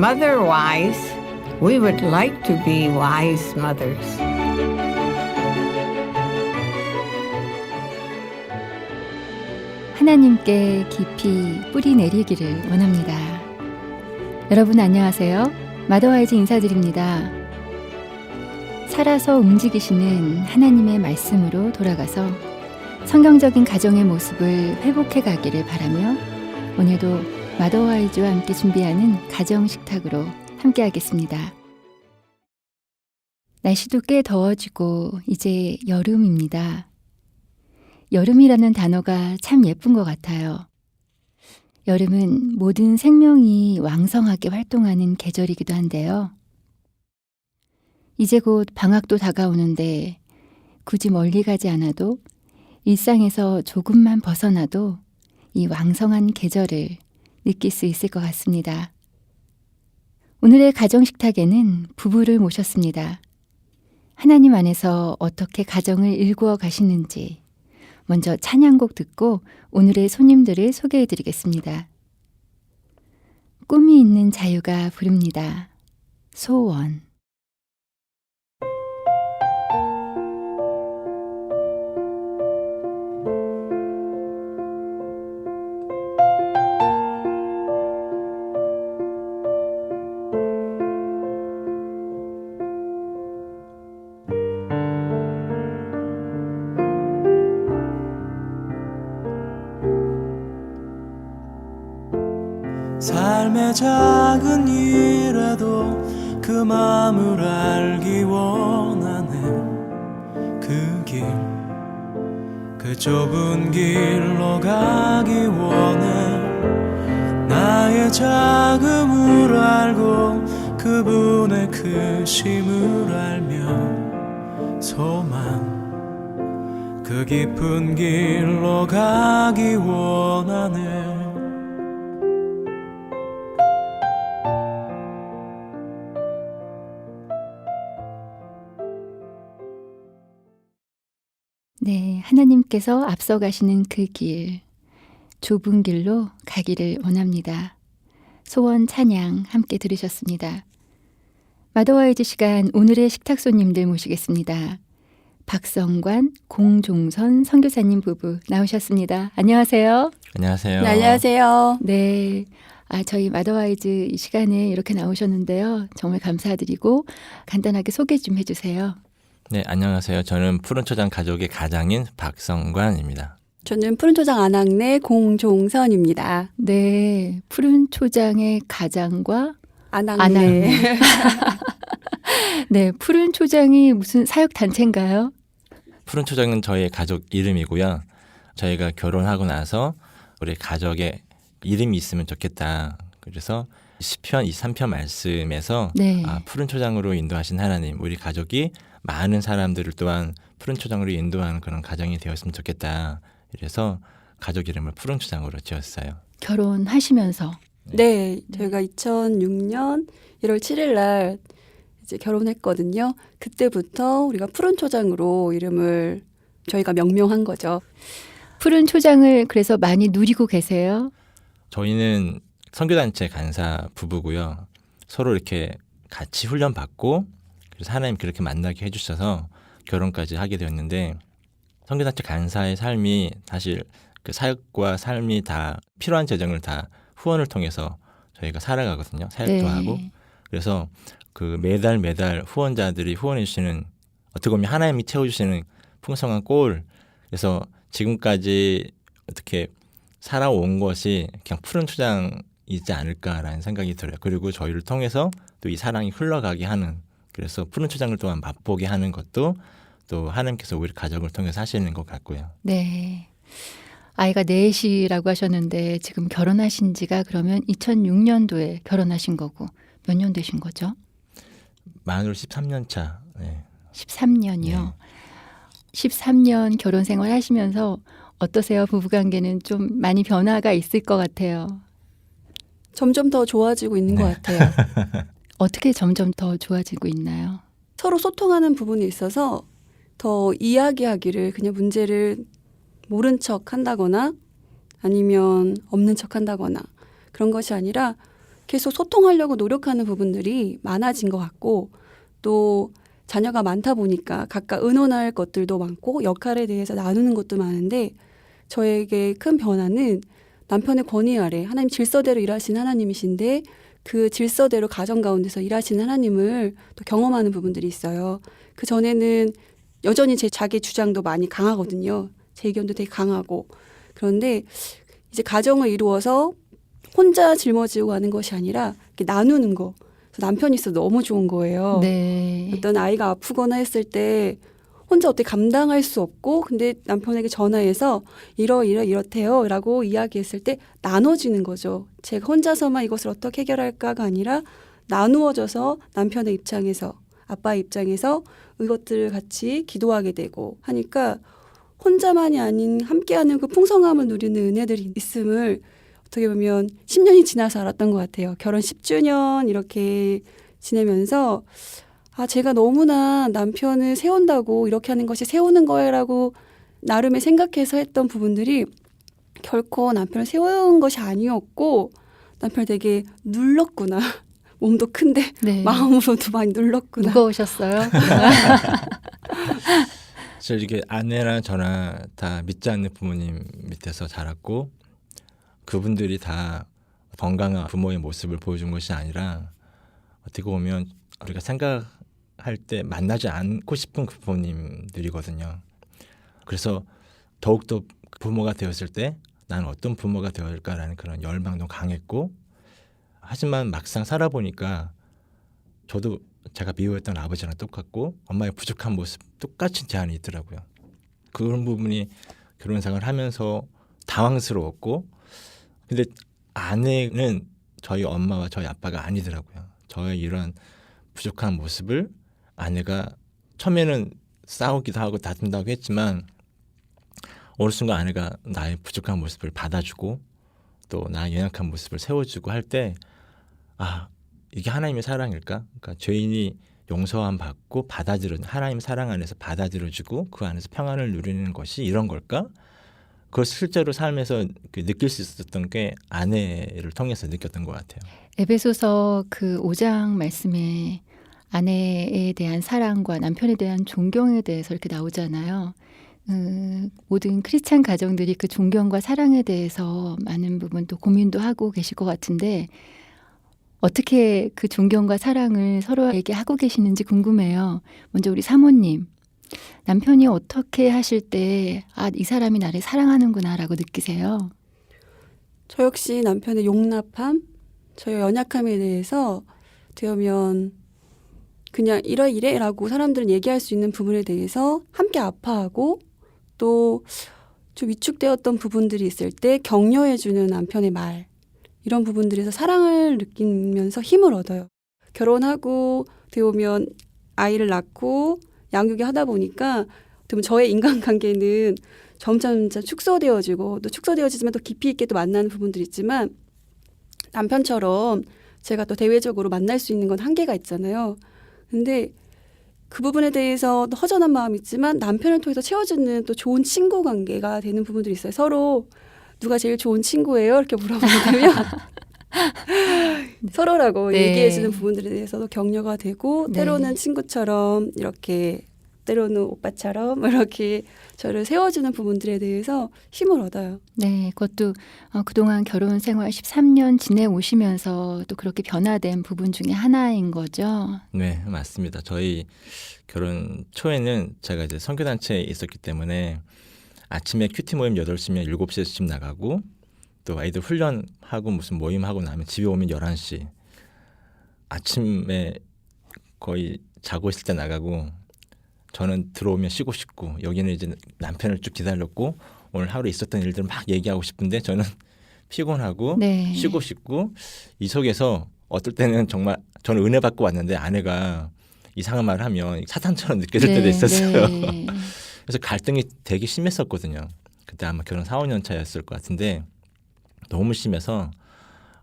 mother-wise, we would like to be wise mothers. 하나님께 깊이 뿌리 내리기를 원합니다. 여러분 안녕하세요. 마더와이즈 인사드립니다. 살아서 움직이시는 하나님의 말씀으로 돌아가서 성경적인 가정의 모습을 회복해 가기를 바라며 오늘도 마더와이즈와 함께 준비하는 가정 식탁으로 함께 하겠습니다. 날씨도 꽤 더워지고 이제 여름입니다. 여름이라는 단어가 참 예쁜 것 같아요. 여름은 모든 생명이 왕성하게 활동하는 계절이기도 한데요. 이제 곧 방학도 다가오는데 굳이 멀리 가지 않아도 일상에서 조금만 벗어나도 이 왕성한 계절을 느낄 수 있을 것 같습니다. 오늘의 가정식탁에는 부부를 모셨습니다. 하나님 안에서 어떻게 가정을 일구어 가시는지 먼저 찬양곡 듣고 오늘의 손님들을 소개해 드리겠습니다. 꿈이 있는 자유가 부릅니다. 소원. 삶의 작은 일에도 그 마음을 알기 원하네. 그 길, 그 좁은 길로 가기 원해. 나의 작음을 알고 그분의 크심을 알며 소망, 그 깊은 길로 가기 원하네. 네, 하나님께서 앞서가시는 그 길, 좁은 길로 가기를 원합니다. 소원 찬양 함께 들으셨습니다. 마더와이즈 시간 오늘의 식탁 손님들 모시겠습니다. 박성관, 공종선 선교사님 부부 나오셨습니다. 안녕하세요. 안녕하세요. 네, 안녕하세요. 네, 저희 마더와이즈 이 시간에 이렇게 나오셨는데요. 정말 감사드리고 간단하게 소개 좀 해주세요. 네, 안녕하세요. 저는 푸른초장 가족의 가장인 박성관입니다. 저는 푸른초장 안악내 공종선입니다. 네, 푸른 초장의 가장과 안악내. 네, 푸른 초장이 무슨 사역 단체인가요? 푸른초장은 저희 가족 이름이고요. 저희가 결혼하고 나서 우리 가족의 이름이 있으면 좋겠다. 그래서 시편 23편 말씀에서 네. 푸른초장으로 인도하신 하나님, 우리 가족이 많은 사람들을 또한 푸른초장으로 인도하는 그런 가정이 되었으면 좋겠다. 그래서 가족 이름을 푸른초장으로 지었어요. 결혼하시면서. 네, 저희가 2006년 1월 7일 날 이제 결혼했거든요. 그때부터 우리가 푸른초장으로 이름을 저희가 명명한 거죠. 푸른 초장을 그래서 많이 누리고 계세요? 저희는 선교단체 간사 부부고요. 서로 이렇게 같이 훈련받고 그래서 하나님 그렇게 만나게 해주셔서 결혼까지 하게 되었는데 선교단체 간사의 삶이 사실 그 사역과 삶이 다 필요한 재정을 다 후원을 통해서 저희가 살아가거든요. 사역도 네. 하고. 그래서 그 매달 후원자들이 후원해 주시는 어떻게 보면 하나님이 채워주시는 풍성한 꼴. 그래서 지금까지 어떻게 살아온 것이 그냥 푸른 초장이지 않을까라는 생각이 들어요. 그리고 저희를 통해서 또 이 사랑이 흘러가게 하는 그래서 푸른 초장을 또한 맛보게 하는 것도 또 하나님께서 우리 가족을 통해서 하시는 것 같고요. 네. 아이가 넷이라고 하셨는데 지금 결혼하신 지가 그러면 2006년도에 결혼하신 거고 몇 년 되신 거죠? 만으로 13년 차. 네. 13년이요. 네. 13년 결혼 생활 하시면서 어떠세요? 부부관계는 좀 많이 변화가 있을 것 같아요. 점점 더 좋아지고 있는 것 같아요. 어떻게 점점 더 좋아지고 있나요? 서로 소통하는 부분이 있어서 더 이야기하기를 그냥 문제를 모른 척 한다거나 아니면 없는 척 한다거나 그런 것이 아니라 계속 소통하려고 노력하는 부분들이 많아진 것 같고 또 자녀가 많다 보니까 각각 의논할 것들도 많고 역할에 대해서 나누는 것도 많은데 저에게 큰 변화는 남편의 권위 아래 하나님 질서대로 일하시는 하나님이신데 그 질서대로 가정 가운데서 일하시는 하나님을 또 경험하는 부분들이 있어요. 그 전에는 여전히 제 자기 주장도 많이 강하거든요. 제 의견도 되게 강하고. 그런데 이제 가정을 이루어서 혼자 짊어지고 가는 것이 아니라 이렇게 나누는 거. 그래서 남편이 있어서 너무 좋은 거예요. 네. 어떤 아이가 아프거나 했을 때 혼자 어떻게 감당할 수 없고 근데 남편에게 전화해서 이렇대요 라고 이야기했을 때 나눠지는 거죠. 제가 혼자서만 이것을 어떻게 해결할까가 아니라 나누어져서 남편의 입장에서 아빠의 입장에서 이것들을 같이 기도하게 되고 하니까 혼자만이 아닌 함께하는 그 풍성함을 누리는 은혜들이 있음을 어떻게 보면 10년이 지나서 알았던 것 같아요. 결혼 10주년 이렇게 지내면서 제가 너무나 남편을 세운다고 이렇게 하는 것이 세우는 거야라고 나름의 생각해서 했던 부분들이 결코 남편을 세운 것이 아니었고 남편을 되게 눌렀구나. 몸도 큰데 네. 마음으로도 많이 눌렀구나. 무거우셨어요? 사실 이게 아내나 저나 다 믿지 않는 부모님 밑에서 자랐고 그분들이 다 건강한 부모의 모습을 보여준 것이 아니라 어떻게 보면 우리가 생각할 때 만나지 않고 싶은 그 부모님들이거든요. 그래서 더욱더 부모가 되었을 때 나는 어떤 부모가 되어야 할까라는 그런 열망도 강했고 하지만 막상 살아보니까 저도 제가 미워했던 아버지랑 똑같고 엄마의 부족한 모습 똑같이 제 안에 있더라고요. 그런 부분이 결혼 생활을 하면서 당황스러웠고 근데 아내는 저희 엄마와 저희 아빠가 아니더라고요. 저의 이런 부족한 모습을 아내가 처음에는 싸우기도 하고 다툰다고 했지만 어느 순간 아내가 나의 부족한 모습을 받아주고 또 나의 연약한 모습을 세워주고 할 때 이게 하나님의 사랑일까? 그러니까 죄인이 용서함 받고 받아들여 하나님 사랑 안에서 받아들여주고 그 안에서 평안을 누리는 것이 이런 걸까? 그걸 실제로 삶에서 느낄 수 있었던 게 아내를 통해서 느꼈던 것 같아요. 에베소서 그 5장 말씀에 아내에 대한 사랑과 남편에 대한 존경에 대해서 이렇게 나오잖아요. 모든 크리스찬 가정들이 그 존경과 사랑에 대해서 많은 부분 또 고민도 하고 계실 것 같은데 어떻게 그 존경과 사랑을 서로에게 하고 계시는지 궁금해요. 먼저 우리 사모님, 남편이 어떻게 하실 때 이 사람이 나를 사랑하는구나라고 느끼세요? 저 역시 남편의 용납함, 저의 연약함에 대해서 되면 그냥 이래라고 사람들은 얘기할 수 있는 부분에 대해서 함께 아파하고 또 좀 위축되었던 부분들이 있을 때 격려해주는 남편의 말 이런 부분들에서 사랑을 느끼면서 힘을 얻어요. 결혼하고 되오면 아이를 낳고 양육을 하다 보니까 저의 인간관계는 점점 축소되어지고 또 축소되어지지만 또 깊이 있게 또 만나는 부분들이 있지만 남편처럼 제가 또 대외적으로 만날 수 있는 건 한계가 있잖아요. 근데 그 부분에 대해서 또 허전한 마음이 있지만 남편을 통해서 채워주는 또 좋은 친구 관계가 되는 부분들이 있어요. 서로 누가 제일 좋은 친구예요? 이렇게 물어보게 되면 서로라고 네. 얘기해주는 부분들에 대해서도 격려가 되고 네. 때로는 친구처럼 이렇게 때로는 오빠처럼 이렇게 저를 세워주는 부분들에 대해서 힘을 얻어요. 네, 그것도 그동안 결혼 생활 13년 지내오시면서 또 그렇게 변화된 부분 중에 하나인 거죠. 네, 맞습니다. 저희 결혼 초에는 제가 이제 선교단체에 있었기 때문에 아침에 큐티 모임 8시면 7시에 집 나가고 또 아이들 훈련하고 무슨 모임하고 나면 집에 오면 11시 아침에 거의 자고 있을 때 나가고 저는 들어오면 쉬고 싶고 여기는 이제 남편을 쭉 기다렸고 오늘 하루 있었던 일들을 막 얘기하고 싶은데 저는 피곤하고 네. 쉬고 싶고 이 속에서 어떨 때는 정말 저는 은혜 받고 왔는데 아내가 이상한 말을 하면 사탄처럼 느껴질 때도 있었어요. 네. 그래서 갈등이 되게 심했었거든요. 그때 아마 결혼 4, 5년 차였을 것 같은데 너무 심해서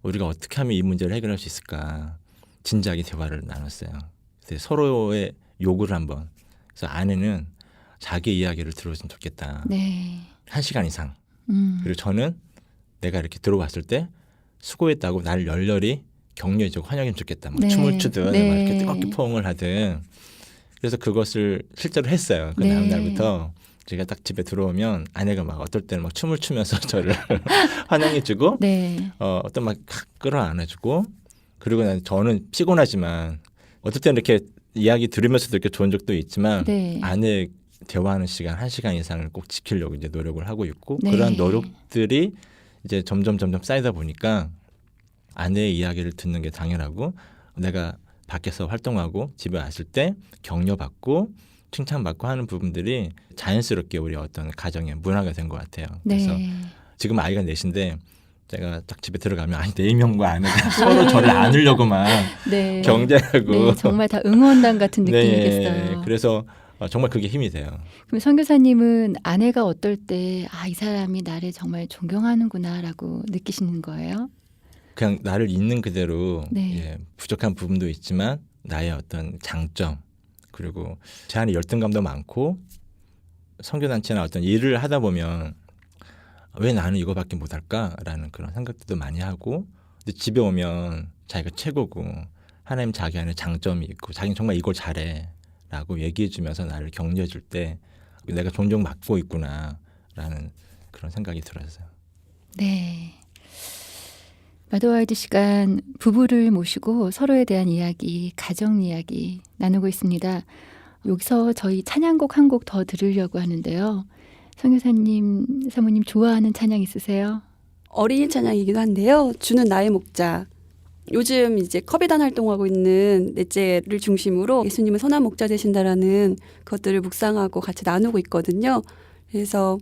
우리가 어떻게 하면 이 문제를 해결할 수 있을까 진지하게 대화를 나눴어요. 그래서 서로의 요구를 한번 그래서 아내는 자기 이야기를 들어줬으면 좋겠다. 네. 1시간 이상. 그리고 저는 내가 이렇게 들어왔을 때 수고했다고 나를 열렬히 격려해주고 환영해주면 좋겠다. 막 네. 춤을 추든 네. 막 이렇게 뜨겁게 포옹을 하든. 그래서 그것을 실제로 했어요. 그 네. 다음 날부터 제가 딱 집에 들어오면 아내가 막 어떨 때는 막 춤을 추면서 저를 환영해주고 네. 어떤 막 끌어안아주고 그리고 난 저는 피곤하지만 어떨 때는 이렇게 이야기 들으면서도 이렇게 좋은 적도 있지만 네. 아내 대화하는 시간 1시간 이상을 꼭 지키려고 이제 노력을 하고 있고 네. 그러한 노력들이 이제 점점 쌓이다 보니까 아내의 이야기를 듣는 게 당연하고 내가 밖에서 활동하고 집에 왔을 때 격려받고 칭찬받고 하는 부분들이 자연스럽게 우리 어떤 가정의 문화가 된 것 같아요. 그래서 네. 지금 아이가 넷인데 제가 딱 집에 들어가면 아니 4명과 아내가 서로 저를 안으려고만 네. 경쟁하고 네, 정말 다 응원단 같은 네, 느낌이겠어요. 그래서 정말 그게 힘이 돼요. 그럼 선교사님은 아내가 어떨 때 이 사람이 나를 정말 존경하는구나라고 느끼시는 거예요? 그냥 나를 있는 그대로 네. 예, 부족한 부분도 있지만 나의 어떤 장점 그리고 제 안에 열등감도 많고 선교단체나 어떤 일을 하다 보면 왜 나는 이거밖에 못할까라는 그런 생각들도 많이 하고 근데 집에 오면 자기가 최고고 하나님 자기 안에 장점이 있고 자기는 정말 이걸 잘해라고 얘기해 주면서 나를 격려해 줄 때 내가 존중받고 있구나라는 그런 생각이 들었어요. 네. 마더와이드 시간 부부를 모시고 서로에 대한 이야기, 가정 이야기 나누고 있습니다. 여기서 저희 찬양곡 한 곡 더 들으려고 하는데요. 선교사님, 사모님 좋아하는 찬양 있으세요? 어린이 찬양이기도 한데요. 주는 나의 목자. 요즘 이제 컵이단 활동하고 있는 넷째를 중심으로 예수님은 선한 목자 되신다라는 것들을 묵상하고 같이 나누고 있거든요. 그래서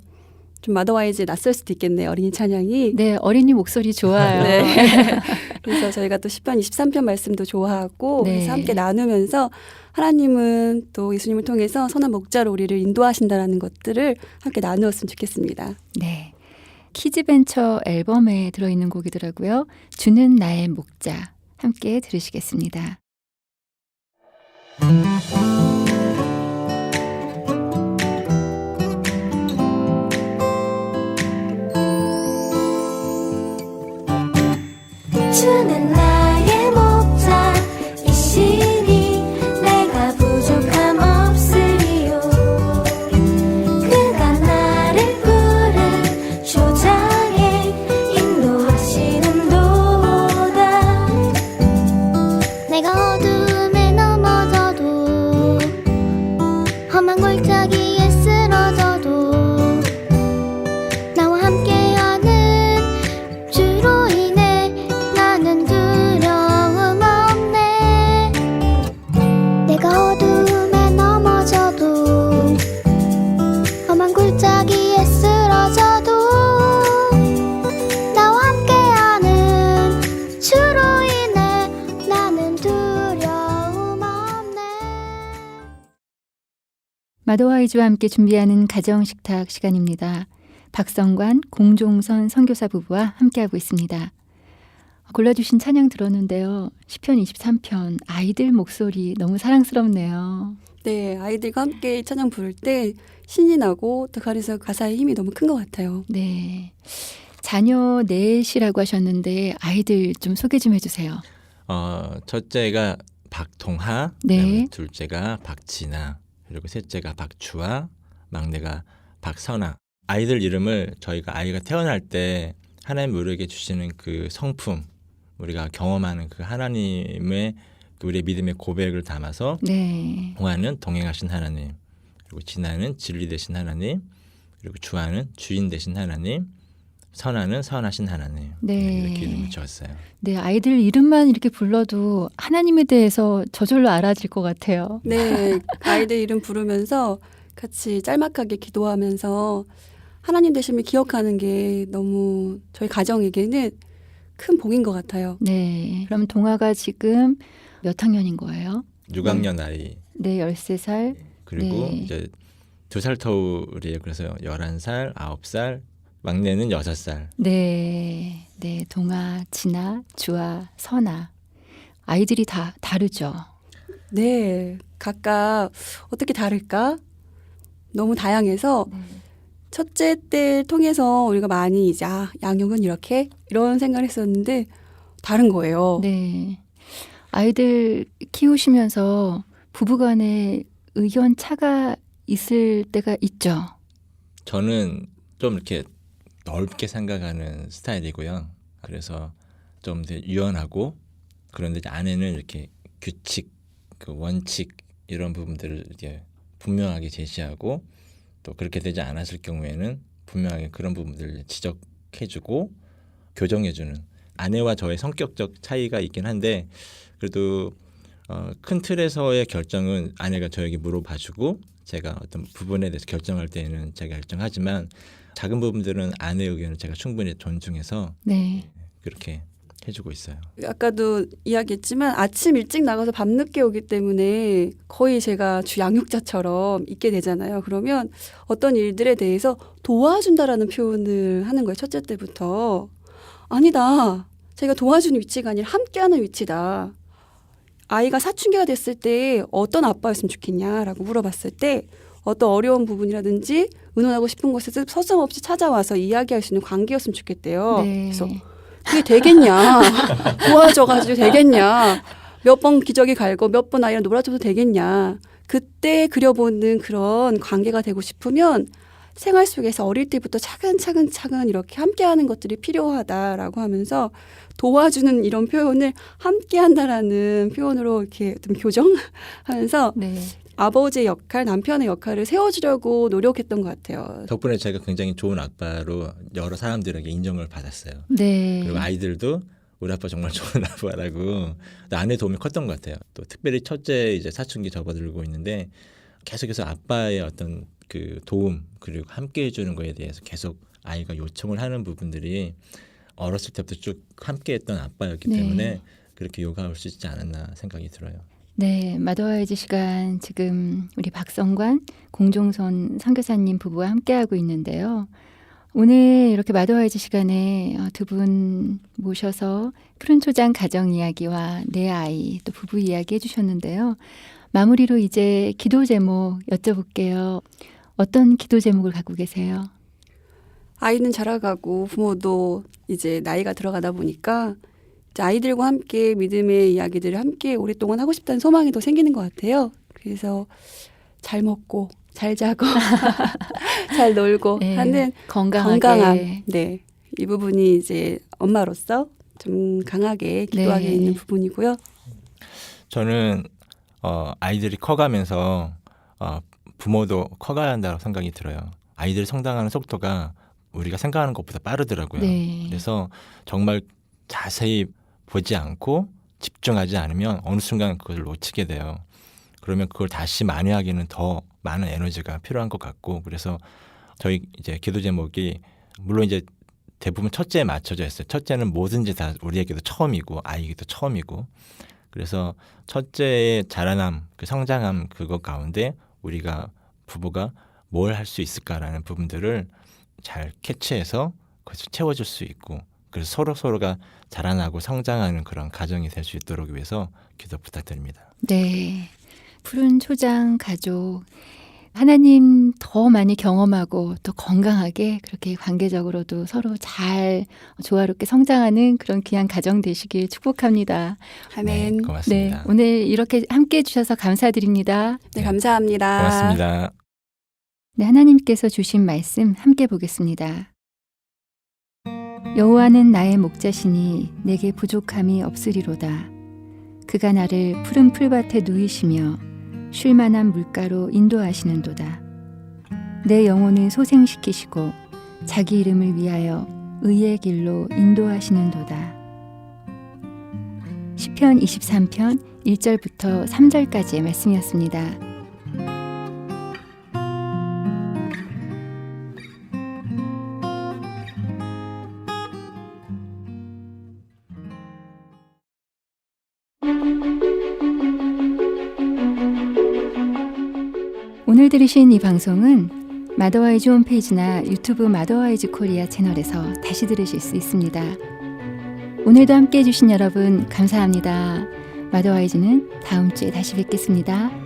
좀 마더와이즈에 낯설 수도 있겠네요. 어린이 찬양이. 네, 어린이 목소리 좋아요. 네. 그래서 저희가 또 10편, 23편 말씀도 좋아하고 네. 그래서 함께 나누면서 하나님은 또 예수님을 통해서 선한 목자로 우리를 인도하신다라는 것들을 함께 나누었으면 좋겠습니다. 네. 키즈벤처 앨범에 들어있는 곡이더라고요. 주는 나의 목자. 함께 들으시겠습니다. 주는 나의 목자 이시니 내가 부족함 없으리요 그가 나를 푸른 초장에 인도하시는 도다 내가 어둠에 넘어져도 험한 골짜기에 쓰러져도 나와 함께하는 주로 인해 나는 두려움 없네 내가 어둠에 넘어져도 험한 골짜기에 쓰러져도 나와 함께하는 주로 인해 나는 두려움 없네 마더와이즈와 함께 준비하는 가정식탁 시간입니다. 박성관, 공종선 선교사 부부와 함께하고 있습니다. 골라주신 찬양 들었는데요. 시편 23편 아이들 목소리 너무 사랑스럽네요. 네, 아이들과 함께 찬양 부를 때 신이 나고 또 그래서 가사의 힘이 너무 큰 것 같아요. 네, 자녀 넷이라고 하셨는데 아이들 좀 소개 좀 해주세요. 첫째가 박동하, 네. 그다음에 둘째가 박진아, 그리고 셋째가 박주아, 막내가 박선아. 아이들 이름을 저희가 아이가 태어날 때 하나님 우리에게 주시는 그 성품, 우리가 경험하는 그 하나님의 우리의 믿음의 고백을 담아서 네, 동아는 동행하신 하나님, 그리고 진아는 진리 되신 하나님, 그리고 주아는 주인 되신 하나님, 선아는 선하신 하나님. 네. 이렇게 이름을 지었어요. 네, 아이들 이름만 이렇게 불러도 하나님에 대해서 저절로 알아질 것 같아요. 네, 아이들 이름 부르면서 같이 짤막하게 기도하면서 하나님 되심을 기억하는 게 너무 저희 가정에게는 큰 복인 것 같아요. 네, 그럼 동아가 지금 몇 학년인 거예요? 6학년 아이. 네, 13살. 그리고 네. 이제 2살 터울이에요. 그래서 11살, 9살, 막내는 6살. 네, 네, 동아, 진아, 주아, 선아. 아이들이 다 다르죠. 네, 각각 어떻게 다를까? 너무 다양해서 첫째 때 통해서 우리가 많이 이제 양육은 이렇게 이런 생각을 했었는데 다른 거예요. 네. 아이들 키우시면서 부부간에 의견 차가 있을 때가 있죠. 저는 좀 이렇게 넓게 생각하는 스타일이고요. 그래서 좀 더 유연하고 그런데 이제 아내는 이렇게 규칙, 그 원칙 이런 부분들을 이렇게 분명하게 제시하고 또 그렇게 되지 않았을 경우에는 분명하게 그런 부분들을 지적해주고 교정해주는 아내와 저의 성격적 차이가 있긴 한데 그래도 큰 틀에서의 결정은 아내가 저에게 물어봐주고 제가 어떤 부분에 대해서 결정할 때에는 제가 결정하지만 작은 부분들은 아내의 의견을 제가 충분히 존중해서 네. 그렇게 해주고 있어요. 아까도 이야기했지만 아침 일찍 나가서 밤 늦게 오기 때문에 거의 제가 주 양육자처럼 있게 되잖아요. 그러면 어떤 일들에 대해서 도와준다라는 표현을 하는 거예요. 첫째 때부터. 아니다. 제가 도와주는 위치가 아니라 함께하는 위치다. 아이가 사춘기가 됐을 때 어떤 아빠였으면 좋겠냐라고 물어봤을 때 어떤 어려운 부분이라든지 의논하고 싶은 것을 서슴없이 찾아와서 이야기할 수 있는 관계였으면 좋겠대요. 네. 그래서 그게 되겠냐. 도와줘가지고 되겠냐. 몇 번 기저귀 갈고 몇 번 아이랑 놀아줘도 되겠냐. 그때 그려보는 그런 관계가 되고 싶으면 생활 속에서 어릴 때부터 차근차근 이렇게 함께하는 것들이 필요하다라고 하면서 도와주는 이런 표현을 함께한다라는 표현으로 이렇게 좀 교정하면서 네. 아버지의 역할, 남편의 역할을 세워주려고 노력했던 것 같아요. 덕분에 제가 굉장히 좋은 아빠로 여러 사람들에게 인정을 받았어요. 네. 그리고 아이들도 우리 아빠 정말 좋은 아빠라고 아내 도움이 컸던 것 같아요. 또 특별히 첫째 이제 사춘기 접어들고 있는데 계속해서 아빠의 어떤 그 도움 그리고 함께 해주는 거에 대해서 계속 아이가 요청을 하는 부분들이 어렸을 때부터 쭉 함께했던 아빠였기 네. 때문에 그렇게 요가할 수 있지 않았나 생각이 들어요. 네, 마더와이즈 시간 지금 우리 박성관, 공종선 선교사님 부부와 함께하고 있는데요. 오늘 이렇게 마더와이즈 시간에 두 분 모셔서 푸른 초장 가정 이야기와 내 아이 또 부부 이야기 해주셨는데요. 마무리로 이제 기도 제목 여쭤볼게요. 어떤 기도 제목을 갖고 계세요? 아이는 자라가고 부모도 이제 나이가 들어가다 보니까 이제 아이들과 함께 믿음의 이야기들을 함께 오랫동안 하고 싶다는 소망이 더 생기는 것 같아요. 그래서 잘 먹고 잘 자고 잘 놀고 네, 하는 건강하게. 건강함. 네, 이 부분이 이제 엄마로서 좀 강하게 기도하게 네. 있는 부분이고요. 저는 아이들이 커가면서 부모도 커가야 한다고 생각이 들어요. 아이들이 성장하는 속도가 우리가 생각하는 것보다 빠르더라고요. 네. 그래서 정말 자세히 보지 않고 집중하지 않으면 어느 순간 그걸 놓치게 돼요. 그러면 그걸 다시 만회하기는 더 많은 에너지가 필요한 것 같고 그래서 저희 이제 기도 제목이 물론 이제 대부분 첫째에 맞춰져 있어요. 첫째는 뭐든지 다 우리에게도 처음이고 아이에게도 처음이고 그래서 첫째의 자라남, 그 성장함 그것 가운데 우리가 부부가 뭘 할 수 있을까라는 부분들을 잘 캐치해서 그것을 채워줄 수 있고 그래서 서로가 자라나고 성장하는 그런 가정이 될 수 있도록 위해서 기도 부탁드립니다. 네. 푸른 초장 가족. 하나님 더 많이 경험하고 더 건강하게 그렇게 관계적으로도 서로 잘 조화롭게 성장하는 그런 귀한 가정 되시길 축복합니다. 아멘. 네, 고맙습니다. 네. 오늘 이렇게 함께 해주셔서 감사드립니다. 네, 감사합니다. 고맙습니다. 네, 하나님께서 주신 말씀 함께 보겠습니다. 여호와는 나의 목자시니 내게 부족함이 없으리로다. 그가 나를 푸른 풀밭에 누이시며 쉴 만한 물가로 인도하시는도다. 내 영혼을 소생시키시고 자기 이름을 위하여 의의 길로 인도하시는도다. 시편 23편 1절부터 3절까지의 말씀이었습니다. 오늘 들으신 이 방송은 마더와이즈 홈페이지나 유튜브 마더와이즈 코리아 채널에서 다시 들으실 수 있습니다. 오늘도 함께해 주신 여러분 감사합니다. 마더와이즈는 다음 주에 다시 뵙겠습니다.